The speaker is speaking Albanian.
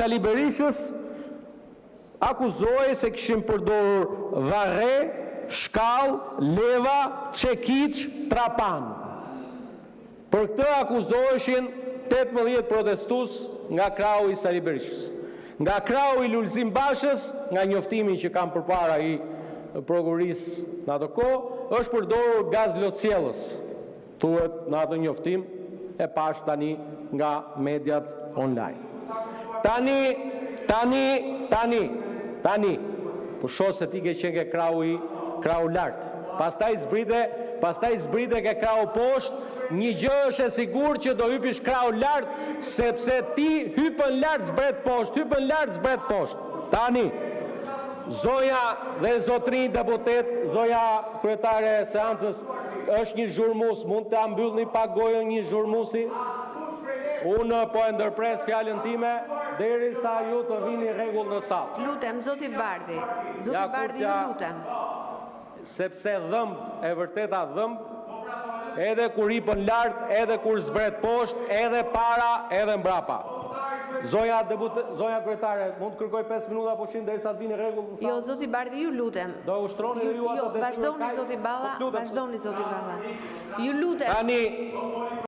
Sali Berishës akuzohej se kishin përdorur varre, shkallë, leva, çekiç, trapan. Për këtë akuzoheshin 18 protestues nga krahu i Sali Berishës. Nga krahu i Lulzim Bashës, nga njoftimin që kam përpara i prokurisë në ato kohë, është përdorur gaz lotësiellës. Thuhet në atë njoftim e pash tani nga mediat online. Tani, po shoh se ti ke qenë ke krahu lart. Pastaj zbrite ke krahu poshtë. Një gjë është e sigurt që do hypish krahu lart, sepse ti hypën lart zbret poshtë. Tani, zoja dhe zotrinj deputet, zoja kryetare e seancës, është një zhurmus, mund të mbyllni pak gojën një zhurmusi? Unë po e ndërpres fjalën time derisa ju të vini rregull në sallë. Lutem, zoti Bardhi, ju lutem. Sepse dhëmb e vërteta dhëmb, edhe kur hipën lart, edhe kur zbret poshtë, edhe para, edhe mbrapa. Zoja kryetare, mund të kërkoj 5 minuta pushim derisa të vini rregull në sallë? Jo, zoti Bardhi, ju lutem. Do ushtroni ju ato? Jo, vazhdoni zoti Balla. Ju lutem. Tani